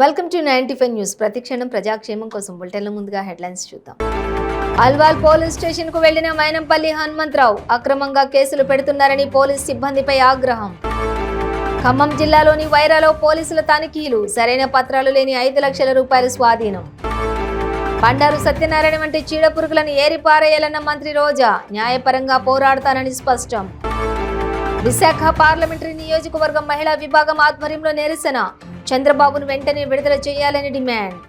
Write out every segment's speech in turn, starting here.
Welcome to 95 news. ప్రతిక్షణం ప్రజాక్షేమం కోసం బులెటిన్ల ముందుగా హెడ్లైన్స్ చూద్దాం. అల్వాల్ పోలీస్ స్టేషన్ కు వెళ్లిన మైనంపల్లి హనుమంతరావు అక్రమంగా కేసులు పెడుతున్నారని పోలీస్ సిబ్బందిపై ఆగ్రహం. ఖమ్మం జిల్లాలోని వైరాలో పోలీసుల తనిఖీలు, సరైన పత్రాలు లేని 5 లక్షల రూపాయలు స్వాధీనం. బండారు సత్యనారాయణ వంటి చీడపురుగులను ఏరిపారేయాలన్న మంత్రి రోజా, న్యాయపరంగా పోరాడతానని స్పష్టం. విశాఖ పార్లమెంటరీ నియోజకవర్గం మహిళా విభాగం ఆధ్వర్యంలో నిరసన, చంద్రబాబును వెంటనే విడుదల చేయాలని డిమాండ్.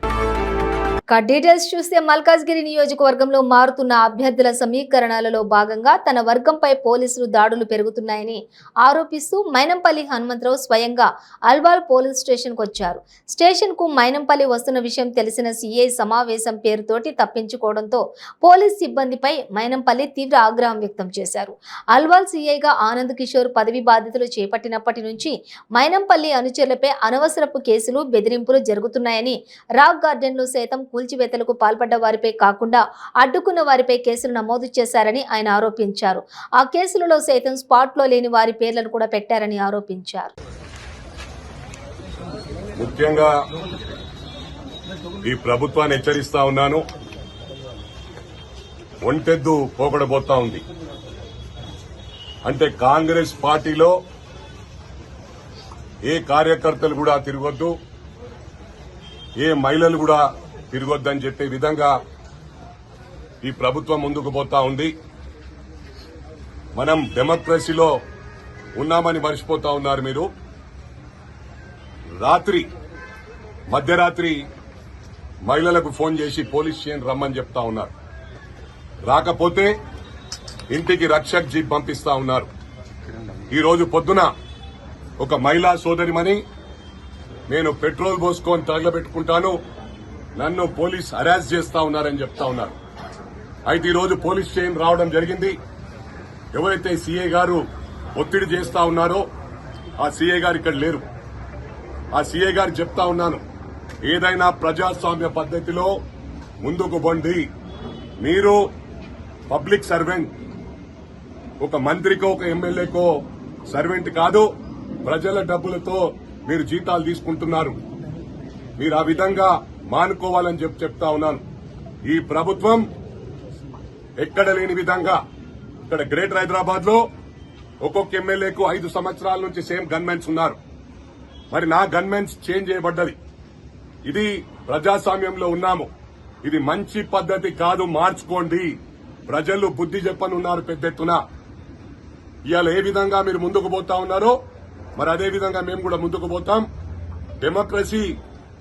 డీటెయిల్స్ చూస్తే మల్కాజ్గిరి నియోజకవర్గంలో మారుతున్న అభ్యర్థుల సమీకరణలలో భాగంగా తన వర్గంపై పోలీసులు దాడులు పెరుగుతున్నాయని ఆరోపిస్తూ మైనంపల్లి హనుమంతరావు స్వయంగా అల్వాల్ పోలీస్ స్టేషన్కు వచ్చారు. స్టేషన్కు మైనంపల్లి వస్తున్న విషయం తెలిసిన సీఐ సమావేశం పేరుతోటి తప్పించుకోవడంతో పోలీస్ సిబ్బందిపై మైనంపల్లి తీవ్ర ఆగ్రహం వ్యక్తం చేశారు. అల్వాల్ సీఐగా ఆనంద్ కిషోర్ పదవి బాధ్యతలు చేపట్టినప్పటి నుంచి మైనంపల్లి అనుచరులపై అనవసరపు కేసులు, బెదిరింపులు జరుగుతున్నాయని, రాక్ గార్డెన్లో సైతం కూల్చివేతలకు పాల్పడ్డ వారిపై కాకుండా అడ్డుకున్న వారిపై కేసులు నమోదు చేశారని ఆయన ఆరోపించారు. ఆ కేసులలో సైతం స్పాట్లో లేని వారి పేర్లను కూడా పెట్టారని ఆరోపించారు. ముఖ్యంగా ఈ ప్రభుత్వాన్ని హెచ్చరిస్తా ఉన్నాను, ఒంటెద్దు పోకడబోతా ఉంది. అంటే కాంగ్రెస్ పార్టీలో ఏ కార్యకర్తలు కూడా తిరగొద్దు, ఏ మహిళలు కూడా తిరగొద్దని చెప్పే విధంగా ఈ ప్రభుత్వం ముందుకు పోతా ఉంది. మనం డెమోక్రసీలో ఉన్నామని మర్చిపోతా ఉన్నారు మీరు. మధ్యరాత్రి మహిళలకు ఫోన్ చేసి పోలీస్ స్టేషన్ రమ్మని చెప్తా ఉన్నారు. రాకపోతే ఇంటికి రక్షక్ జీప్ పంపిస్తా ఉన్నారు. ఈరోజు పొద్దున ఒక మహిళా సోదరిమని, నేను పెట్రోల్ పోసుకొని తగలబెట్టుకుంటాను, నన్ను పోలీస్ హరాస్ చేస్తా ఉన్నారని చెప్తా ఉన్నారు. అయితే ఈరోజు పోలీస్ స్టేషన్ రావడం జరిగింది. ఎవరైతే సీఐ గారు ఒత్తిడి చేస్తా ఉన్నారో ఆ సీఐ గారు ఇక్కడ లేరు. ఆ సీఐ గారు చెప్తా ఉన్నాను, ఏదైనా ప్రజాస్వామ్య పద్ధతిలో ముందుకు బండి. మీరు పబ్లిక్ సర్వెంట్, ఒక మంత్రికో ఒక ఎమ్మెల్యేకో సర్వెంట్ కాదు. ప్రజల డబ్బులతో మీరు జీతాలు తీసుకుంటున్నారు. మీరు ఆ విధంగా మానుకోవాలని చెప్తా ఉన్నాను. ఈ ప్రభుత్వం ఎక్కడ లేని విధంగా ఇక్కడ గ్రేటర్ హైదరాబాద్ లో ఒక్కొక్క ఎమ్మెల్యేకు 5 సంవత్సరాల నుంచి సేమ్ గన్మెన్స్ ఉన్నారు. మరి నా గన్మెన్స్ చేంజ్ చేయబడ్డది. ఇది ప్రజాస్వామ్యంలో ఉన్నాము. ఇది మంచి పద్ధతి కాదు, మార్చుకోండి. ప్రజలు బుద్ధి చెప్పనున్నారు పెద్ద ఎత్తున. ఇవాళ ఏ విధంగా మీరు ముందుకు పోతా ఉన్నారో మరి అదే విధంగా మేము కూడా ముందుకు పోతాం. డెమోక్రసీ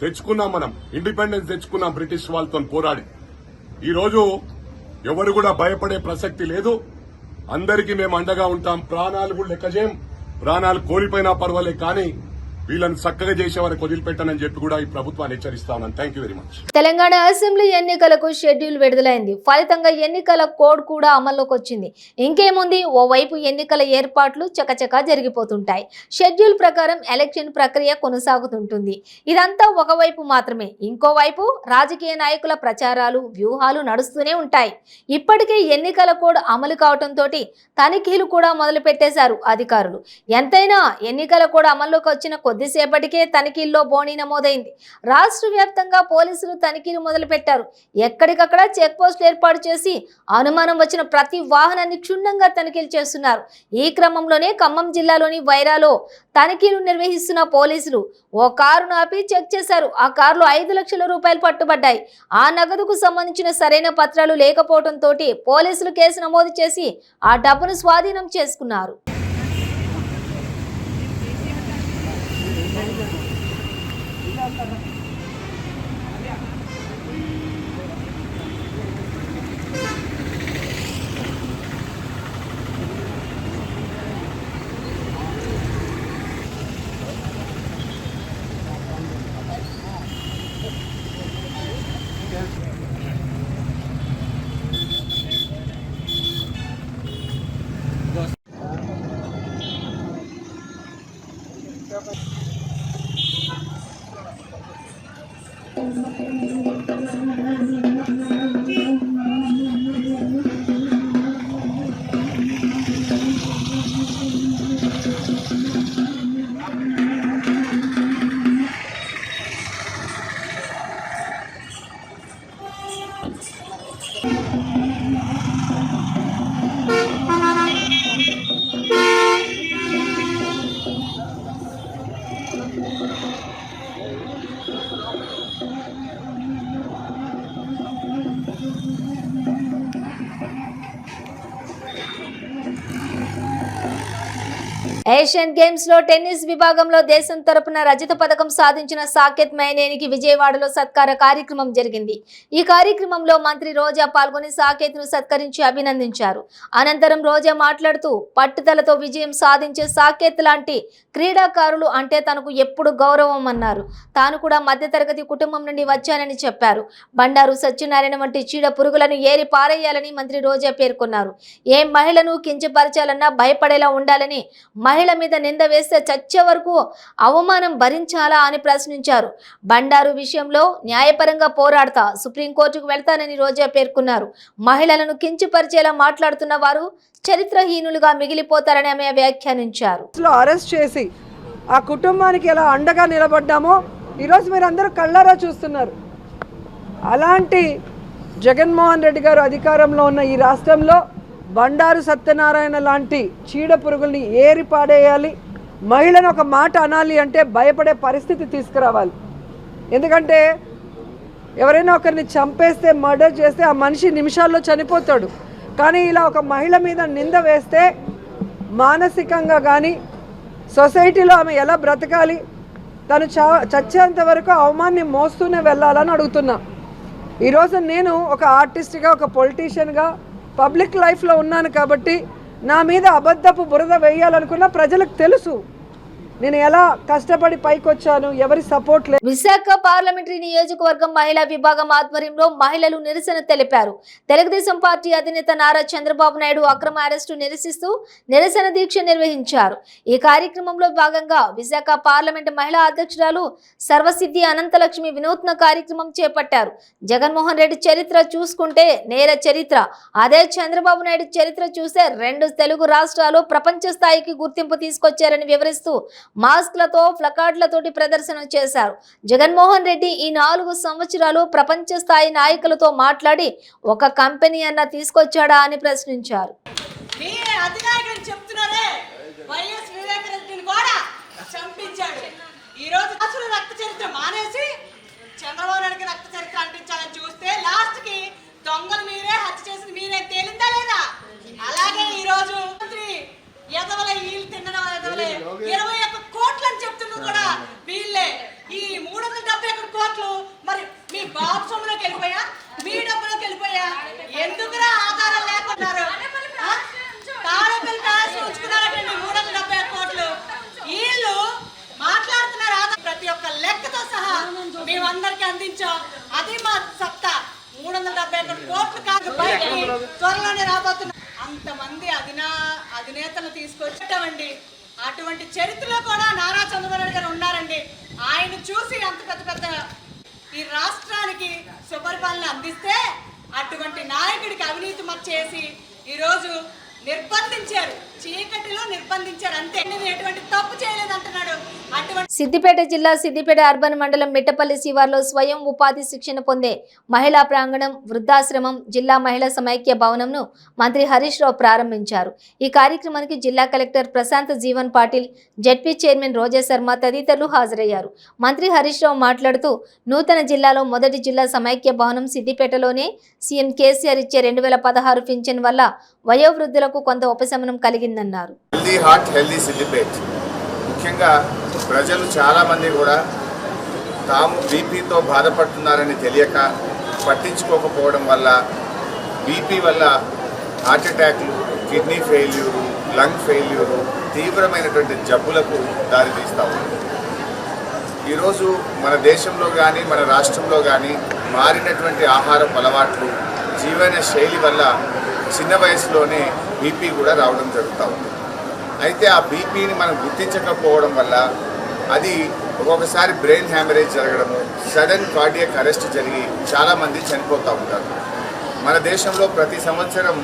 తెచ్చుకున్నాం, మనం ఇండిపెండెన్స్ తెచ్చుకున్నాం బ్రిటిష్ వాళ్ళతో పోరాడి. ఈరోజు ఎవరు కూడా భయపడే ప్రసక్తి లేదు. అందరికీ మేము అండగా ఉంటాం. ప్రాణాలు కూడా లెక్క చేయం. ప్రాణాలు కోల్పోయినా పర్వాలేదు, కానీ వీళ్ళని చక్కగా చేసే వారికి వదిలిపెట్టానని చెప్పి కూడా ఈ ప్రభుత్వాన్ని హెచ్చరిస్తా ఉన్నాను. Thank you very much. Telangana assembly ఎన్నికలకు షెడ్యూల్ విడుదలైంది. ఫలితంగా ఎన్నికల కోడ్ కూడా అమల్లోకి వచ్చింది. ఇంకేముంది, ఓవైపు ఎన్నికల ఏర్పాట్లు చకచకా జరిగిపోతుంటాయి. షెడ్యూల్ ప్రకారం ఎలక్షన్ ప్రక్రియ కొనసాగుతుంటుంది. ఇదంతా ఒకవైపు మాత్రమే. ఇంకోవైపు రాజకీయ నాయకుల ప్రచారాలు, వ్యూహాలు నడుస్తూనే ఉంటాయి. ఇప్పటికే ఎన్నికల కోడ్ అమలు కావడంతో తనిఖీలు కూడా మొదలు పెట్టేశారు అధికారులు. ఎంతైనా ఎన్నికల కోడ్ అమల్లోకి వచ్చిన కొద్దిసేపటికే తనిఖీల్లో బోణీ నమోదైంది. రాష్ట్ర వ్యాప్తంగా పోలీసులు తనిఖీలు మొదలుపెట్టారు. ఎక్కడికక్కడ చెక్ పోస్టులు ఏర్పాటు చేసి అనుమానం వచ్చిన ప్రతి వాహనాన్ని క్షుణ్ణంగా తనిఖీలు చేస్తున్నారు. ఈ క్రమంలోనే ఖమ్మం జిల్లాలోని వైరాలో తనిఖీలు నిర్వహిస్తున్న పోలీసులు ఓ కారును ఆపి చెక్ చేశారు. ఆ కారులో 5 లక్షల రూపాయలు పట్టుబడ్డాయి. ఆ నగదుకు సంబంధించిన సరైన పత్రాలు లేకపోవడంతో పోలీసులు కేసు నమోదు చేసి ఆ డబ్బును స్వాధీనం చేసుకున్నారు. ఏషియన్ గేమ్స్ లో టెన్నిస్ విభాగంలో దేశం తరపున రజత పథకం సాధించిన సాకేత్ మైనేనికి విజయవాడలో సత్కార కార్యక్రమం జరిగింది. ఈ కార్యక్రమంలో మంత్రి రోజా పాల్గొని సాకేత్ ను సత్కరించి అభినందించారు. అనంతరం రోజా మాట్లాడుతూ పట్టుదలతో విజయం సాధించే సాకేత్ లాంటి క్రీడాకారులు అంటే తనకు ఎప్పుడు గౌరవం అన్నారు. తాను కూడా మధ్యతరగతి కుటుంబం నుండి వచ్చానని చెప్పారు. బండారు సత్యనారాయణ వంటి చీడ పురుగులను ఏరి పారేయాలని మంత్రి రోజా పేర్కొన్నారు. ఏ మహిళను కించపరచాలన్నా భయపడేలా ఉండాలని, మహిళ మీద నింద వేస్తే చచ్చే వరకు అవమానం భరించాలా అని ప్రశ్నించారు. బండారు విషయంలో న్యాయపరంగా పోరాడతా, సుప్రీంకోర్టుకు వెళ్తానని రోజా పేర్కొన్నారు. మహిళలను కించపరిచేలా మాట్లాడుతున్న వారు చరిత్రహీనులుగా మిగిలిపోతారని ఆమె వ్యాఖ్యానించారు. అరెస్ట్ చేసి ఆ కుటుంబానికి ఎలా అండగా నిలబడ్డామో ఈరోజు మీరు అందరూ కళ్ళారా చూస్తున్నారు. అలాంటి జగన్మోహన్ రెడ్డి గారు అధికారంలో ఉన్న ఈ రాష్ట్రంలో బండారు సత్యనారాయణ లాంటి చీడ పురుగుల్ని ఏరి పాడేయాలి, మహిళను ఒక మాట అనాలి అంటే భయపడే పరిస్థితి తీసుకురావాలి. ఎందుకంటే ఎవరైనా ఒకరిని చంపేస్తే, మర్డర్ చేస్తే ఆ మనిషి నిమిషాల్లో చనిపోతాడు. కానీ ఇలా ఒక మహిళ మీద నింద వేస్తే మానసికంగా కానీ సొసైటీలో ఆమె ఎలా బ్రతకాలి, తను చచ్చేంత వరకు అవమాన్ని మోస్తూనే వెళ్ళాలని అడుగుతున్నా. ఈరోజు నేను ఒక ఆర్టిస్ట్గా, ఒక పొలిటీషియన్గా పబ్లిక్ లైఫ్లో ఉన్నాను కాబట్టి నా మీద అబద్ధపు బురద వేయాలనుకున్న ప్రజలకు తెలుసు నేను ఎలా కష్టపడి పైకి వచ్చాను, ఎవరి సపోర్ట్ లేదు. విశాఖ పార్లమెంటరీ నియోజకవర్గం మహిళా విభాగం ఆధ్వర్యంలో మహిళలు నిరసన తెలిపారు. తెలుగుదేశం పార్టీ అధినేత నారా చంద్రబాబు నాయుడు అక్రమ అరెస్టు నిరసిస్తూ నిరసన దీక్ష నిర్వహించారు. ఈ కార్యక్రమంలో భాగంగా విశాఖ పార్లమెంటు మహిళా అధ్యక్షురాలు సర్వసిద్ధి అనంతలక్ష్మి వినూత్న కార్యక్రమం చేపట్టారు. జగన్మోహన్ రెడ్డి చరిత్ర చూసుకుంటే నేర చరిత్ర, అదే చంద్రబాబు నాయుడు చరిత్ర చూస్తే 2 తెలుగు రాష్ట్రాలు ప్రపంచ స్థాయికి గుర్తింపు తీసుకొచ్చారని వివరిస్తూ మాస్క్లతో, ప్లకార్డులతోటి ప్రదర్శన చేశారు. జగన్మోహన్ రెడ్డి ఈ 4 సంవత్సరాలు ప్రపంచ స్థాయి నాయకులతో మాట్లాడి ఒక కంపెనీ అన్న తీసుకొచ్చాడా అని ప్రశ్నించారు. అలాగే ఈ రోజు 21 కోట్లు అని చెప్తున్నారు కూడా వీళ్ళే. ఈ 371 కోట్లు మరి మీ బాబు సొమ్ములోకి వెళ్ళిపోయా, మీ డబ్బులోకి వెళ్ళిపోయా? ఎందుకురా ఆధారం లేకున్నారు? తాడేపల్లి ప్యాలెస్ ఉంచుకున్నారటండి 371 కోట్లు. వీళ్ళు మాట్లాడుతున్నారు ఆధారం, ప్రతి ఒక్క లెక్కతో సహా మేమందరికీ అందించాం. అది మా సత్తా. 371 కోట్లు కాదు, బయటికి త్వరలోనే రాబోతున్నారు. అంతమంది అధినేతలు తీసుకొచ్చామండి. అటువంటి చరిత్రలో కూడా నారా చంద్రబాబు నాయుడు గారు ఉన్నారండి. ఆయన చూసి అంత పెద్ద ఈ రాష్ట్రానికి సుపరిపాలన అందిస్తే అటువంటి నాయకుడికి అవినీతి చేసి ఈరోజు నిర్బంధించారు, చీకటిలో నిర్బంధించారు. అంతే, ఎటువంటి తప్పు చేయలేదు అంటున్నాడు. సిద్దిపేట జిల్లా సిద్దిపేట అర్బన్ మండలం మిట్టపల్లి శివార్లో స్వయం ఉపాధి శిక్షణ పొందే మహిళా ప్రాంగణం, వృద్ధాశ్రమం, జిల్లా మహిళా సమైక్య భవనంను మంత్రి హరీష్ రావు ప్రారంభించారు. ఈ కార్యక్రమానికి జిల్లా collector Prashant Jeevan Patil, ZP chairman Roja Sharma తదితరులు హాజరయ్యారు. మంత్రి హరీష్ రావు మాట్లాడుతూ నూతన జిల్లాలో మొదటి జిల్లా సమైక్య భవనం సిద్దిపేటలోనే సీఎం కేసీఆర్ ఇచ్చే 2016 పింఛన్ వల్ల వయోవృద్ధులకు కొంత ఉపశమనం కలిగిందన్నారు. ముఖ్యంగా ప్రజలు చాలామంది కూడా తాము బీపీతో బాధపడుతున్నారని తెలియక పట్టించుకోకపోవడం వల్ల బీపీ వల్ల హార్ట్ అటాక్లు, కిడ్నీ ఫెయిల్యూరు, లంగ్ ఫెయిల్యూరు, తీవ్రమైనటువంటి జబ్బులకు దారితీస్తూ ఉంది. ఈరోజు మన దేశంలో కానీ మన రాష్ట్రంలో కానీ మారినటువంటి ఆహారపు అలవాట్లు, జీవన శైలి వల్ల చిన్న వయసులోనే బీపీ కూడా రావడం జరుగుతూ ఉంది. అయితే ఆ బీపీని మనం గుర్తించకపోవడం వల్ల అది ఒక్కొక్కసారి బ్రెయిన్ హ్యామరేజ్ జరగడము, సడన్ కార్డియక్ అరెస్ట్ జరిగి చాలామంది చనిపోతూ ఉంటారు. మన దేశంలో ప్రతి సంవత్సరం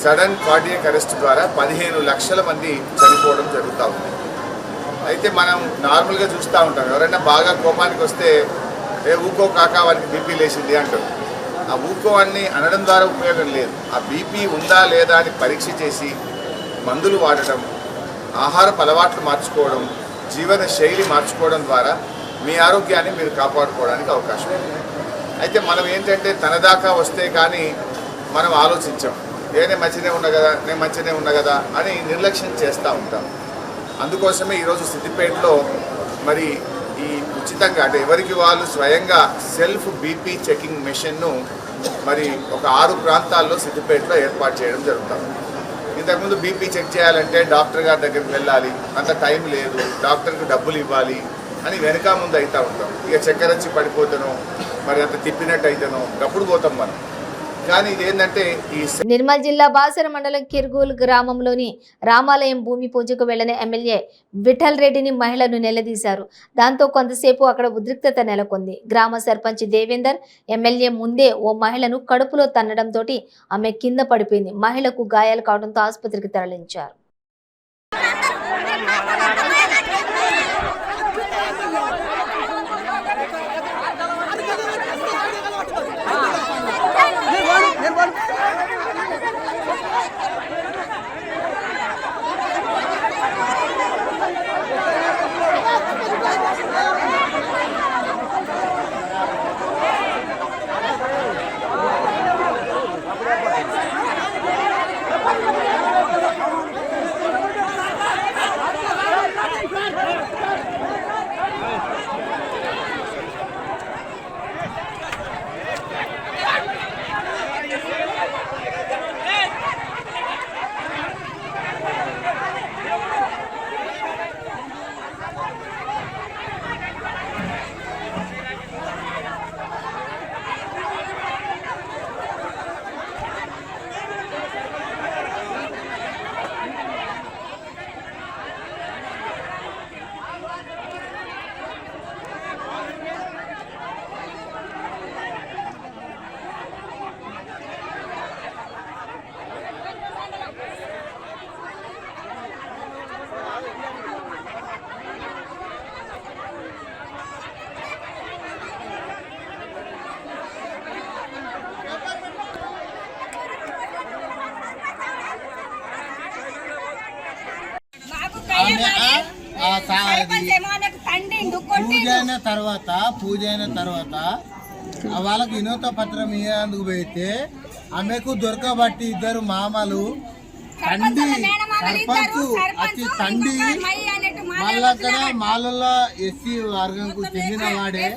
సడన్ కార్డియక్ అరెస్ట్ ద్వారా 15 లక్షల మంది చనిపోవడం జరుగుతూ ఉంది. అయితే మనం నార్మల్గా చూస్తూ ఉంటాం, ఎవరైనా బాగా కోపానికి వస్తే ఊకో కాకా వారికి బీపీ లేచింది అంటారు. ఆ ఊకో అని అనడం ద్వారా ఉపయోగం లేదు. ఆ బీపీ ఉందా లేదా అని పరీక్ష చేసి మందులు వాడటం, ఆహారపు అలవాట్లు మార్చుకోవడం, జీవన శైలి మార్చుకోవడం ద్వారా మీ ఆరోగ్యాన్ని మీరు కాపాడుకోవడానికి అవకాశం ఉంది. అయితే మనం ఏంటంటే తన దాకా వస్తే కానీ మనం ఆలోచించాం, నేను మంచిగానే ఉన్నా కదా అని నిర్లక్ష్యం చేస్తూ ఉంటాం. అందుకోసమే ఈరోజు సిద్దిపేటలో మరి ఈ ఉచితంగా అంటే ఎవరికి వాళ్ళు స్వయంగా సెల్ఫ్ బీపీ చెకింగ్ మెషిన్ను మరి ఒక 6 ప్రాంతాల్లో సిద్దిపేటలో ఏర్పాటు చేయడం జరుగుతుంది. ఇంతకుముందు బీపీ చెక్ చేయాలంటే డాక్టర్ గారి దగ్గరికి వెళ్ళాలి, అంత టైం లేదు, డాక్టర్కి డబ్బులు ఇవ్వాలి అని వెనక ముందు అవుతూ ఉంటాం. ఇక చక్కెర వచ్చి పడిపోతానో మరి అంత తిప్పినట్టు అయితేనో అప్పుడు పోతాం మనం. కానీ ఇదేంటంటే ఈ నిర్మల్ జిల్లా బాసర మండలం కిర్గూల్ గ్రామంలోని రామాలయం భూమి పూజకు వెళ్లిన ఎమ్మెల్యే విఠల్ రెడ్డిని మహిళలు నిలదీశారు. దాంతో కొంతసేపు అక్కడ ఉద్రిక్తత నెలకొంది. గ్రామ సర్పంచ్ దేవేందర్ ఎమ్మెల్యే ముందే ఓ మహిళను కడుపులో తన్నడంతో ఆమె కింద పడిపోయింది. మహిళకు గాయాలు కావడంతో ఆసుపత్రికి తరలించారు. పూజ అయిన తర్వాత వాళ్ళకు వినోద పత్రం ఇవ్వడానికి పోయితే ఆమెకు దొరకబట్టి 2 మామలు తండ్రి సర్పంచ్ వచ్చి తండ్రి మళ్ళక్కడ మాలల ఎస్సీ వర్గంకు చెందిన వాడే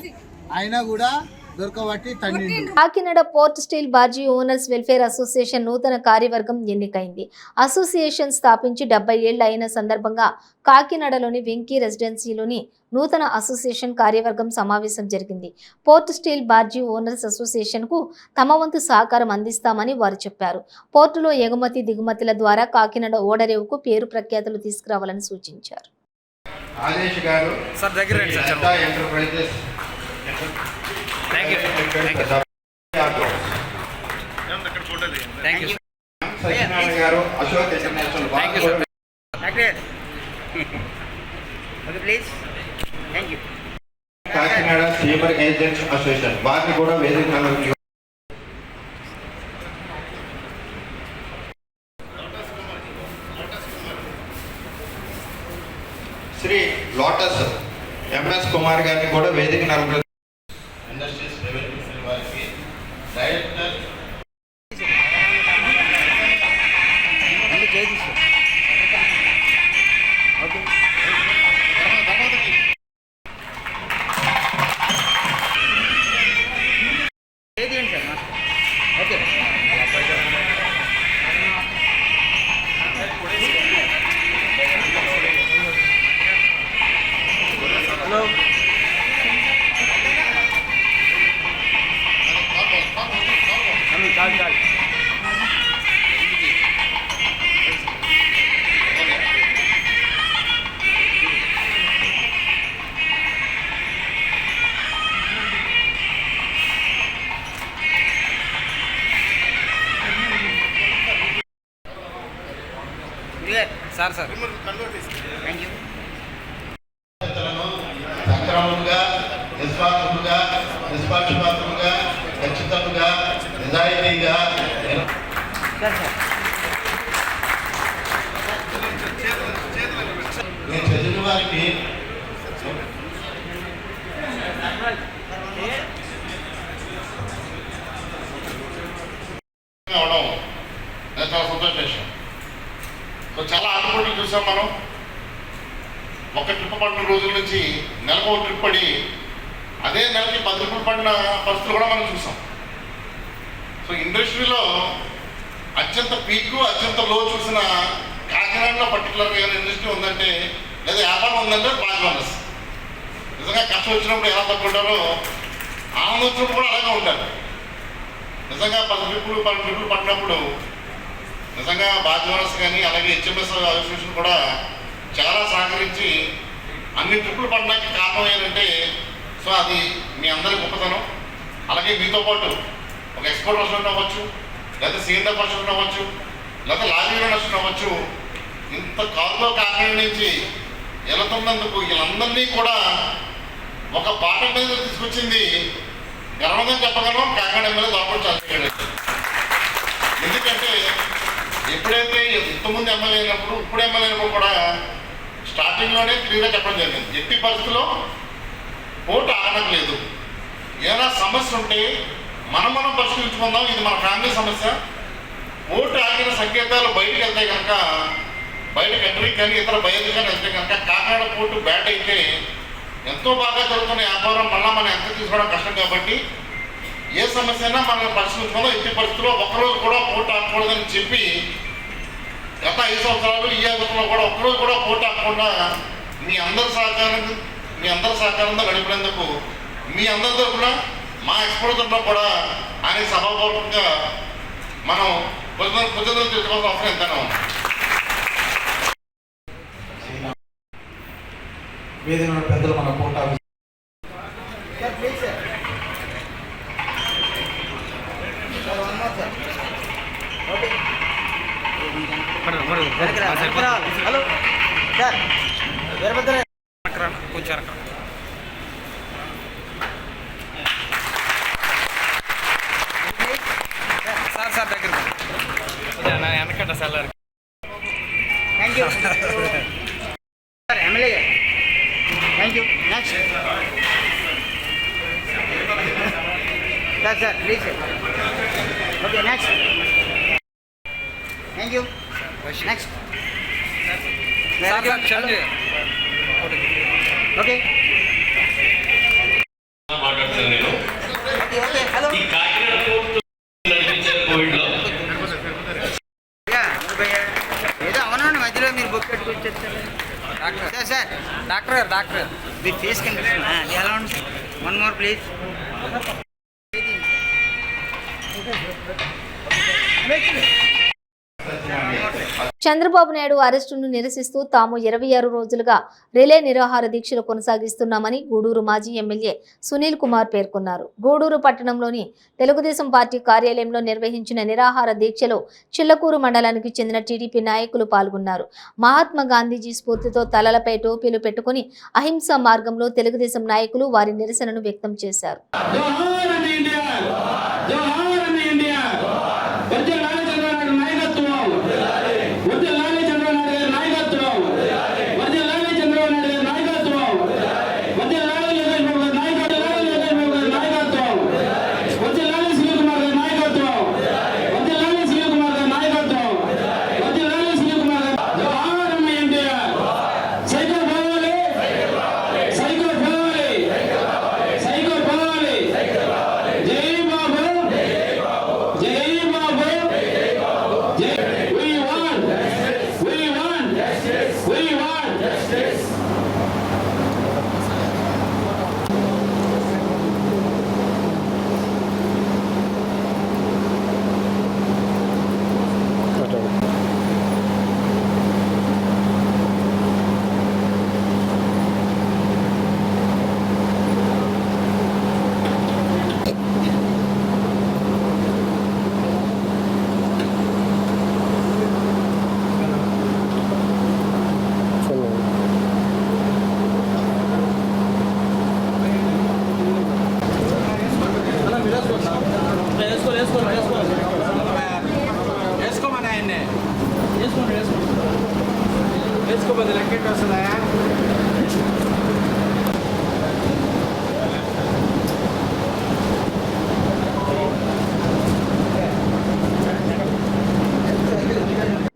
అయినా కూడా దొరకబట్టి తండ్రి. Kakinada port steel barge owners welfare association నూతన కార్యవర్గం ఎన్నికైంది. అసోసియేషన్ స్థాపించి 70 ఏళ్లు అయిన సందర్భంగా కాకినాడలోని వెంకీ రెసిడెన్సీలోని నూతన అసోసియేషన్ కార్యవర్గం సమావేశం జరిగింది. Port steel barge owners association కు తమ వంతు సహకారం అందిస్తామని వారు చెప్పారు. పోర్టులో ఎగుమతి దిగుమతుల ద్వారా కాకినాడ ఓడరేవుకు పేరు ప్రఖ్యాతులు తీసుకురావాలని సూచించారు. కాకినాడ స్టీమర్ ఏజెంట్స్ అసోసియేషన్ వారిని కూడా వేదిక శ్రీ లోటస్ ఎంఎస్ కుమార్ గారిని కూడా వేదిక నలుగురు ఇండస్ట్రీస్ రెవెన్యూ వారికి డైరెక్టర్ సక్రమంగా నిష్పక్షపాతంగా ఖచ్చితంగా నిజాయితీగా నేను చదివిన వారికి చాలా సంతోషం. చాలా ఆటపోట్లు చూసాం మనం. ఒక ట్రిప్ పడిన రోజుల నుంచి నెలకు ఒక ట్రిప్ పడి అదే నెలకి 10 ట్రిప్పులు పడిన పరిస్థితులు కూడా మనం చూసాం. సో ఇండస్ట్రీలో అత్యంత పీక్ అత్యంత లో చూసిన కాకినాడలో పర్టికులర్గా ఏమైనా ఇండస్ట్రీ ఉందంటే లేదా వ్యాపారం ఉందంటే బాగా నిజంగా కష్టం వచ్చినప్పుడు ఎలా తప్పుకుంటారో ఆనందం వచ్చినప్పుడు కూడా అలాగే ఉంటారు. నిజంగా 10 ట్రిప్పులు 12 ట్రిప్పులు పడినప్పుడు నిజంగా బాధ్యవరస్ కానీ అలాగే హెచ్ఎంఎస్ అసోసియేషన్ కూడా చాలా సహకరించి అన్ని ట్రిప్పులు పడడానికి కారణం ఏంటంటే సో అది మీ అందరి గొప్పతనం. అలాగే మీతో పాటు ఒక ఎక్స్పోర్ట్ రెస్టారెంట్ అవ్వచ్చు, లేదా సీఎంఎఫ్ రెస్టారెంట్ అవ్వచ్చు, లేదా లారీ రెస్టారెంట్ అవ్వచ్చు, ఇంత కారులో కాకినాడ నుంచి వెళుతున్నందుకు వీళ్ళందరినీ కూడా ఒక పాట మీద తీసుకొచ్చింది గర్వంగా చెప్పగలం కాకినాడ ఎమ్మెల్యే దొరకడం చాలా. ఎందుకంటే ఎప్పుడైతే ఇంతకుముందు ఎమ్మెల్యే అయినప్పుడు ఇప్పుడు ఎమ్మెల్యే అయినప్పుడు కూడా స్టార్టింగ్లోనే క్లియర్గా చెప్పడం జరిగింది, ఎట్టి పరిస్థితుల్లో ఓటు ఆగనట్లేదు. ఏదైనా సమస్య ఉంటే మనం పరిష్కరించుకుందాం, ఇది మన ఫ్యామిలీ సమస్య. ఓటు ఆగిన సంకేతాలు బయటకు వెళ్తే కనుక బయట కంట్రీకి కానీ ఇతర బయలు కానీ వెళ్తే కనుక కాకినాడ పోర్టు బ్యాడ్ అయితే ఎంతో బాగా జరుగుతున్న వ్యాపారం మళ్ళీ మనం ఎంత తీసుకోవడం కష్టం. కాబట్టి ఏ సమస్య అయినా మనం పరిష్కరించుకుందాం. ఎట్టి పరిస్థితుల్లో ఒక్కరోజు కూడా పోటు ఆగకూడదని చెప్పి గత 5 సంవత్సరాలు ఈ ఆగస్టులో కూడా ఒక్కరోజు కూడా పోటు ఆగకుండా మీ అందరి సహకారంతో గడిపినందుకు మీ అందరి తరఫున మా ఎక్స్పోర్ట్ తరఫున కూడా ఆయన సభాపూర్వకంగా మనం కృతజ్ఞతలు తెలుసుకోవాల్సిన అవసరం ఎంతైనా ఉంది. వేదిక పెద్దలు మన కోట హలో సార్ కొంచెం సార్ దగ్గర వెనకట sir. Thank you sir MLA garu. Thank you. Next sir please sir. Okay next. Thank you. Next okay మాట్లాడుతున్నాను నేను. ఓకే హలో ఈ కాకినాడ పోర్టు నడిపించారు కోవిడ్లో. ఏదో అవునండి మధ్యలో మీరు బుక్ పెట్టుకుని వచ్చారు సార్. సార్ డాక్టర్ మీరు ఫేస్ కనిపిస్తున్నా ఎలా ఉంది sir? 1 more please. Chandrababu Naidu అరెస్టును నిరసిస్తూ తాము 26 రోజులుగా రిలే నిరాహార దీక్షలు కొనసాగిస్తున్నామని గూడూరు మాజీ ఎమ్మెల్యే సునీల్ కుమార్ పేర్కొన్నారు. గూడూరు పట్టణంలోని తెలుగుదేశం పార్టీ కార్యాలయంలో నిర్వహించిన నిరాహార దీక్షలో చిల్లకూరు మండలానికి చెందిన టీడీపీ నాయకులు పాల్గొన్నారు. మహాత్మా గాంధీజీ స్ఫూర్తితో తలలపై టోపీలు పెట్టుకుని అహింసా మార్గంలో తెలుగుదేశం నాయకులు వారి నిరసనను వ్యక్తం చేశారు.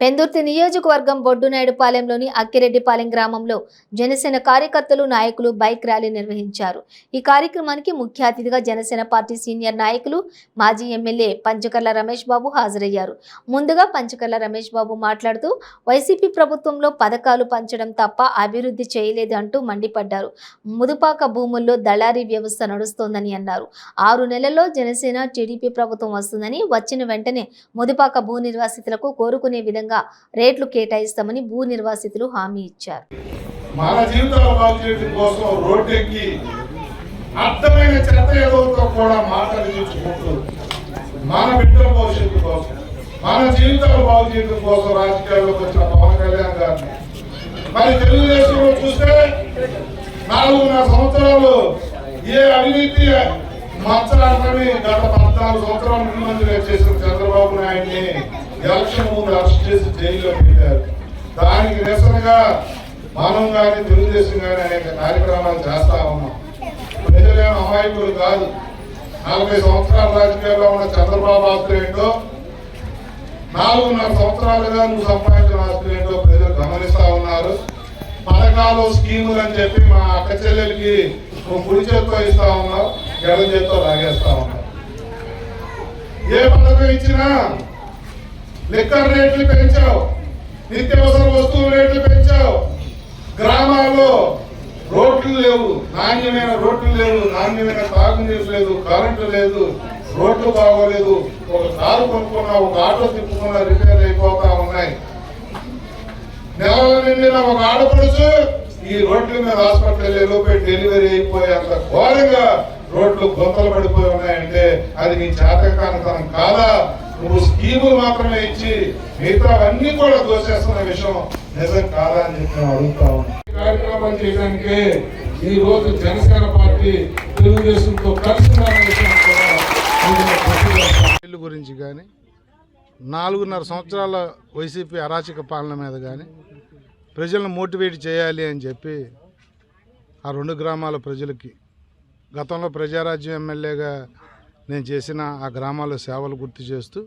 పెందుర్తి నియోజకవర్గం బొడ్డునాయుడుపాలెంలోని అక్కిరెడ్డిపాలెం గ్రామంలో జనసేన కార్యకర్తలు నాయకులు బైక్ ర్యాలీ నిర్వహించారు. ఈ కార్యక్రమానికి ముఖ్య అతిథిగా జనసేన పార్టీ సీనియర్ నాయకులు మాజీ ఎమ్మెల్యే పంచకర్ల రమేష్ బాబు హాజరయ్యారు. ముందుగా పంచకర్ల రమేష్ బాబు మాట్లాడుతూ వైసీపీ ప్రభుత్వంలో పథకాలు పంచడం తప్ప అభివృద్ధి చేయలేదు అంటూ మండిపడ్డారు. ముదుపాక భూముల్లో దళారీ వ్యవస్థ నడుస్తోందని అన్నారు. 6 నెలల్లో జనసేన టీడీపీ ప్రభుత్వం వస్తుందని, వచ్చిన వెంటనే ముదుపాక భూ నిర్వాసితులకు కోరుకునే విధంగా రేట్లు కేటాయిస్తామని భూ నిర్వాసితులు హామీ ఇచ్చారు. మన జీవితాల బాగు చేయడం కోసం రోడ్డెక్కి అర్థమైన చెత్త ఎదుగుతో కూడా మాట్లాడించుకుంటూ మన బిడ్డల భవిష్యత్తు కోసం, మన జీవితాలు బాగు చేయడం కోసం రాజకీయాల్లోకి వచ్చిన పవన్ కళ్యాణ్ గారిని మరి తెలుగుదేశంలో చూస్తే 4.5 సంవత్సరాలు ఏ అవినీతి మచ్చరాలని గత 14 సంవత్సరాలు ముఖ్యమంత్రిగా చేసిన చంద్రబాబు నాయుడిని ఎలక్షన్ ముందు అరెస్ట్ చేసి జైల్లో పెట్టారు. దానికి నిరసనగా మనం కానీ తెలుగుదేశం కానీ అనేక కార్యక్రమాలు చేస్తా ఉన్నాం. ప్రజలేమో అమాయకులు కాదు. 40 సంవత్సరాల రాజకీయాల్లో ఉన్న చంద్రబాబు ఆస్తులు ఏంటో, 4.5 సంవత్సరాలుగా నువ్వు సంపాదించిన ఆస్తులు ఏంటో ప్రజలు గమనిస్తా ఉన్నారు. పథకాలు స్కీములు అని చెప్పి మా అక్క చెల్లెలకి నువ్వు కుడి చేత్తో ఇస్తా ఉన్నావు, ఎడమ చేత్తో లాగేస్తా ఉన్నావు. ఏ పథకం ఇచ్చినా లిక్కర్ రేట్లు పెంచావు, నిత్యావసర వస్తువుల రేట్లు పెంచావు. గ్రామాల్లో రోడ్లు లేవు, నాణ్యమైన రోడ్లు లేవు, నాణ్యమైన తాగునీరు లేదు, కరెంటు లేదు, రోడ్లు బాగోలేదు. ఒక కారు కొనుక్కున్నా, ఒక ఆటో తిప్పుకున్నా రిపేర్ అయిపోతా ఉన్నాయి. నెలల నిండిన ఒక ఆడపడుచు ఈ రోడ్ల మీద హాస్పిటల్ లోపే డెలివరీ అయిపోయేంత ఘోరంగా రోడ్లు గుంతలు పడిపోయి ఉన్నాయంటే అది నీ చేతకానితనం కాదా? నువ్వు స్కీములు మాత్రమే ఇచ్చి మిగతావన్నీ కూడా దోచేస్తున్న విషయం నిజం కాదా అని చెప్పి నేను అడుగుతా ఉన్నాను. కార్యక్రమాలు చేయడానికి ఈ రోజు జనసేన పార్టీ తెలుగుదేశంతో కలిసి గురించి కానీ 4.5 సంవత్సరాల వైసీపీ అరాచక పాలన మీద కానీ ప్రజలను మోటివేట్ చేయాలి అని చెప్పి ఆ 2 గ్రామాల ప్రజలకి గతంలో ప్రజారాజ్యం ఎమ్మెల్యేగా నేను చేసిన ఆ గ్రామాల సేవలు గుర్తు చేస్తూ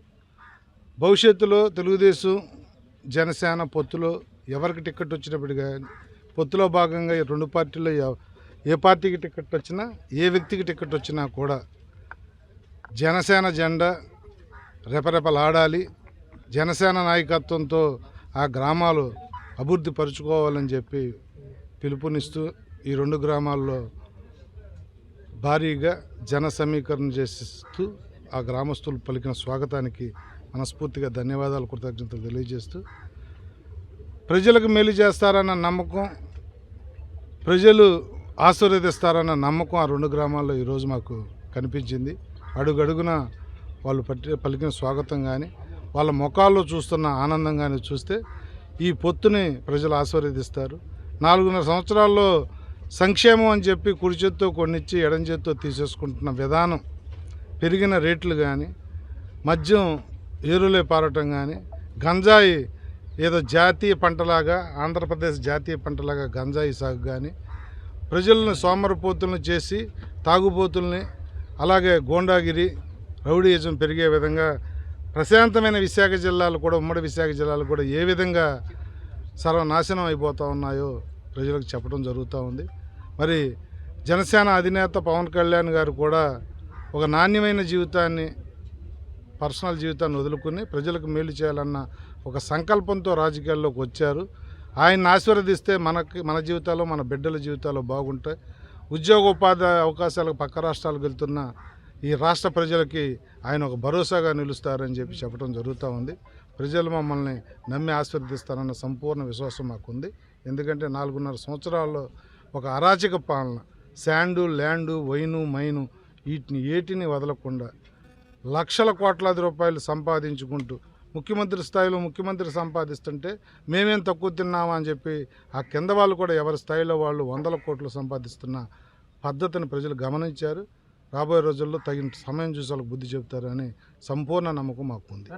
భవిష్యత్తులో తెలుగుదేశం జనసేన పొత్తులో ఎవరికి టికెట్ వచ్చినప్పుడు కానీ పొత్తులో భాగంగా ఈ 2 పార్టీల్లో ఏ పార్టీకి టికెట్ వచ్చినా, ఏ వ్యక్తికి టికెట్ వచ్చినా కూడా జనసేన జెండా రెపరెపలాడాలి. జనసేన నాయకత్వంతో ఆ గ్రామాలు అభివృద్ధి పరుచుకోవాలని చెప్పి పిలుపునిస్తూ ఈ 2 గ్రామాల్లో భారీగా జన సమీకరణ చేస్తూ ఆ గ్రామస్తులు పలికిన స్వాగతానికి మనస్ఫూర్తిగా ధన్యవాదాలు, కృతజ్ఞతలు తెలియజేస్తూ ప్రజలకు మేలు చేస్తారన్న నమ్మకం, ప్రజలు ఆశీర్వదిస్తారన్న నమ్మకం ఆ 2 గ్రామాల్లో ఈరోజు మాకు కనిపించింది. అడుగడుగున వాళ్ళు పలికిన స్వాగతం కానీ, వాళ్ళ ముఖాల్లో చూస్తున్న ఆనందం కానీ చూస్తే ఈ పొత్తుని ప్రజలు ఆశీర్వదిస్తారు. 4.5 సంవత్సరాల్లో సంక్షేమం అని చెప్పి కుడి చేత్తో కొన్నిచ్చి ఎడం చేత్తో తీసేసుకుంటున్న విధానం, పెరిగిన రేట్లు కానీ, మద్యం ఏరులే పారటం కానీ, గంజాయి ఏదో జాతీయ పంటలాగా, ఆంధ్రప్రదేశ్ జాతీయ పంటలాగా గంజాయి సాగు కానీ, ప్రజలను సోమరపోతులను చేసి తాగుబోతుల్ని, అలాగే గోండాగిరి రౌడీయిజం పెరిగే విధంగా ప్రశాంతమైన విశాఖ జిల్లాలు కూడా, ఉమ్మడి విశాఖ జిల్లాలు కూడా ఏ విధంగా సర్వనాశనం అయిపోతూ ఉన్నాయో ప్రజలకు చెప్పడం జరుగుతూ ఉంది. మరి జనసేన అధినేత పవన్ కళ్యాణ్ గారు కూడా ఒక నాణ్యమైన జీవితాన్ని, పర్సనల్ జీవితాన్ని వదులుకుని ప్రజలకు మేలు చేయాలన్న ఒక సంకల్పంతో రాజకీయాల్లోకి వచ్చారు. ఆయన్ని ఆశీర్వదిస్తే మన జీవితాలు, మన బిడ్డల జీవితాలు బాగుంటాయి. ఉద్యోగోపాధి అవకాశాలకు పక్క రాష్ట్రాలకు వెళ్తున్న ఈ రాష్ట్ర ప్రజలకి ఆయన ఒక భరోసాగా నిలుస్తారని చెప్పి చెప్పడం జరుగుతూ ఉంది. ప్రజలు మమ్మల్ని నమ్మి ఆశీర్వదిస్తారన్న సంపూర్ణ విశ్వాసం మాకుంది. ఎందుకంటే 4.5 సంవత్సరాల్లో ఒక అరాచక పాలన, శాండు, ల్యాండు, వైను, మైను వీటిని ఏటిని వదలకుండా లక్షల కోట్లాది రూపాయలు సంపాదించుకుంటూ ముఖ్యమంత్రి స్థాయిలో ముఖ్యమంత్రి సంపాదిస్తుంటే మేమేం తక్కువ తిన్నామా అని చెప్పి ఆ కింద వాళ్ళు కూడా ఎవరి స్థాయిలో వాళ్ళు 100 కోట్లు సంపాదిస్తున్న పద్ధతిని ప్రజలు గమనించారు. రాబోయే రోజుల్లో తగిన సమయం చూసి వాళ్ళకి బుద్ధి చెప్తారని సంపూర్ణ నమ్మకం మాకు ఉంది.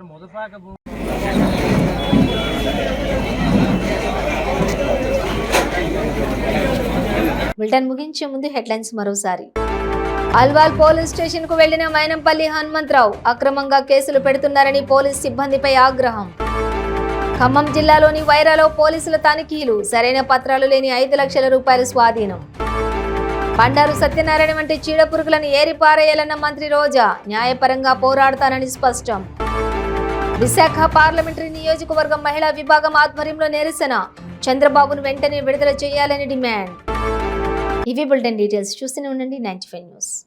బులెటిన్ ముగించే ముందు హెడ్లైన్స్ మరోసారి. అల్వాల్ పోలీస్ స్టేషన్ కు వెళ్లిన మైనంపల్లి హనుమంతరావు, అక్రమంగా కేసులు పెడుతున్నారని పోలీస్ సిబ్బందిపై ఆగ్రహం. ఖమ్మం జిల్లాలోని వైరాలో పోలీసుల తనిఖీలు, సరైన పత్రాలు లేని 5 లక్షల రూపాయలు స్వాధీనం. బండారు సత్యనారాయణ వంటి చీడపురుగులను ఏరిపారేయాలన్న మంత్రి రోజా, న్యాయపరంగా పోరాడతానని స్పష్టం. విశాఖ పార్లమెంటరీ నియోజకవర్గం మహిళా విభాగం ఆధ్వర్యంలో నిరసన, చంద్రబాబును వెంటనే విడుదల చేయాలని డిమాండ్. ఇవి బులెటిన్ డీటెయిల్స్. చూస్తూనే ఉండండి 95 న్యూస్.